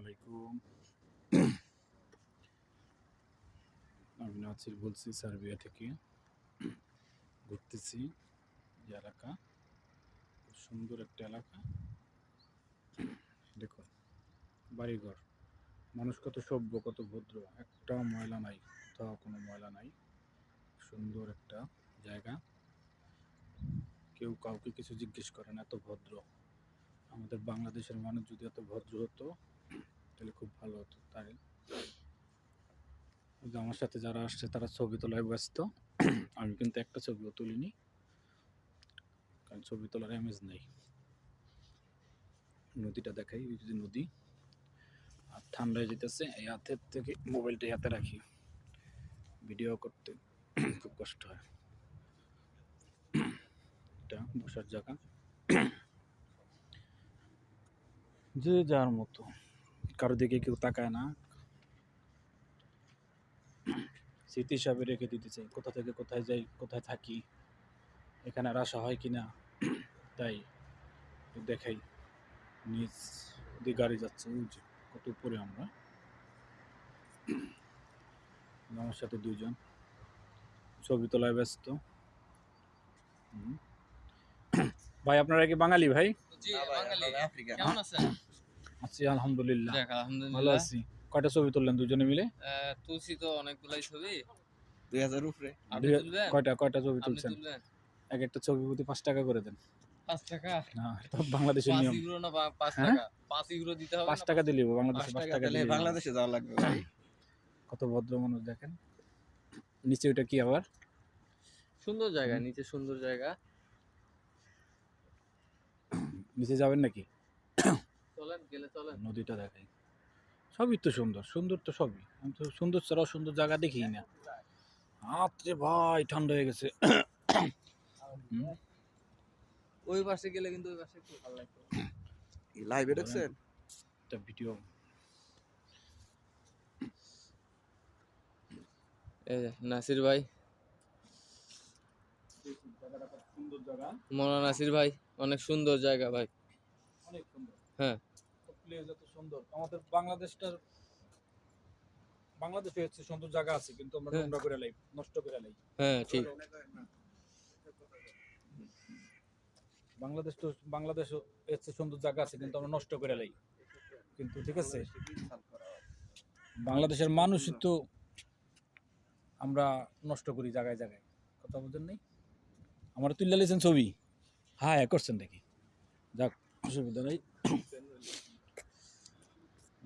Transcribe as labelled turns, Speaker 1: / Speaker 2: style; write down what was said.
Speaker 1: আলাইকুম। আমি নাসির বলছি সার্বিয়া থেকে। ঘুরতেছি যে এলাকা, খুব সুন্দর একটা এলাকা। দেখুন বাড়িঘর, মানুষ কত সভ্য, কত ভদ্র, একটা ময়লা নাই, কোথাও কোনো ময়লা নাই। সুন্দর একটা জায়গা, কেউ কাউকে কিছু জিজ্ঞেস করে না, এত ভদ্র। আমাদের বাংলাদেশের মানুষ যদি এত ভদ্র হতো তাহলে খুব ভালো হতো। তাই আমার সাথে যারা আসছে তারা ছবি তোলায় ব্যস্ত। আমি কিন্তু একটা ছবিও তুলিনি, কারণ ছবি তোলার ইমেজ নেই। নদীটা দেখাই, ওই যে নদী, আর ঠান্ডায় যেতেছে, এই হাতের থেকে মোবাইলটা হাতে রাখি, ভিডিও করতে খুব কষ্ট হয়। এটা বসার জায়গা, যে যার মতো, কারো দিকে কেউ তাকায় না। স্মৃতি হিসাবে রেখে দিতে চাই, কোথা থেকে কোথায় যাই, কোথায় থাকি, এখানে আর আসা হয় কিনা। তাই দেখাই, নিজ দিয়ে গাড়ি যাচ্ছে, ওই যে কত উপরে আমরা। আমার সাথে দুইজন ছবি তোলায় ব্যস্ত। ভাই আপনারা কি বাঙালি ভাই?
Speaker 2: জি বাঙালি।
Speaker 3: আফ্রিকা।
Speaker 2: কেমন আছেন?
Speaker 1: আছি আলহামদুলিল্লাহ।
Speaker 2: যাক
Speaker 1: ভালো
Speaker 2: আলহামদুলিল্লাহ।
Speaker 1: আছি। কয়টা ছবি তুললেন দুজনে মিলে?
Speaker 2: তুলছি তো অনেকগুলাই ছবি।
Speaker 3: 2000 উপরে।
Speaker 2: আপনি তুলবেন?
Speaker 1: কয়টা ছবি
Speaker 2: আপনি
Speaker 1: তুলছেন?
Speaker 2: তুলবেন?
Speaker 1: এক একটা ছবি প্রতি 5 টাকা করে দেন।
Speaker 2: 5 টাকা?
Speaker 1: না, এটা তো বাংলাদেশের
Speaker 2: 5
Speaker 1: নিয়ম।
Speaker 2: ইউরো না 5
Speaker 1: হ্যাঁ,
Speaker 2: টাকা? 5 ইউরো দিতে হবে
Speaker 1: 5
Speaker 2: না?
Speaker 1: টাকা দিলেই হবে, বাংলাদেশে
Speaker 2: 5
Speaker 1: 5
Speaker 2: টাকা
Speaker 1: টাকা
Speaker 3: তাহলে
Speaker 1: দিলেই হবে।
Speaker 3: বাংলাদেশে যাওয়া লাগবে ভাই।
Speaker 1: কত ভদ্র মানুষ দেখেন। নিচে ওটা কি আবার?
Speaker 2: সুন্দর জায়গা, নিচে সুন্দর জায়গা।
Speaker 1: নিচে যাবেন নাকি?
Speaker 2: চলেন, গেলে চলেন।
Speaker 1: নদীটা দেখাই। সবই তো সুন্দর, সুন্দর তো সবই। আমি তো সুন্দর ছাড়া সুন্দর জায়গা দেখি না। আরে ভাই ঠান্ডা হয়ে গেছে।
Speaker 2: ওই পাশে গেলে কিন্তু ওই পাশে একটু ভালো লাগতো।
Speaker 3: লাইভে দেখছেন?
Speaker 1: একটা ভিডিও।
Speaker 2: এই যে নাসির ভাই,
Speaker 1: সুন্দর জায়গা,
Speaker 2: মোনা নাসির ভাই, অনেক সুন্দর জায়গা ভাই।
Speaker 1: অনেক সুন্দর।
Speaker 2: হ্যাঁ,
Speaker 1: প্লেস এত সুন্দর। আমাদের বাংলাদেশে হচ্ছে সুন্দর জায়গা আছে, কিন্তু আমরা
Speaker 2: হ্যাঁ।
Speaker 1: নোংরা করে লাই, নষ্ট করে লাই।
Speaker 2: হ্যাঁ ঠিক।
Speaker 1: বাংলাদেশ হচ্ছে সুন্দর জায়গা আছে, কিন্তু আমরা নষ্ট করে লাই। কিন্তু ঠিক আছে, বাংলাদেশের মানুষই তো আমরা নষ্ট করি জায়গায় জায়গায়। কথা বুঝেন নাই? আমার তুলে লিয়েছেন ছবি, হ্যাঁ করছেন নাকি? যাক, অসুবিধা নেই।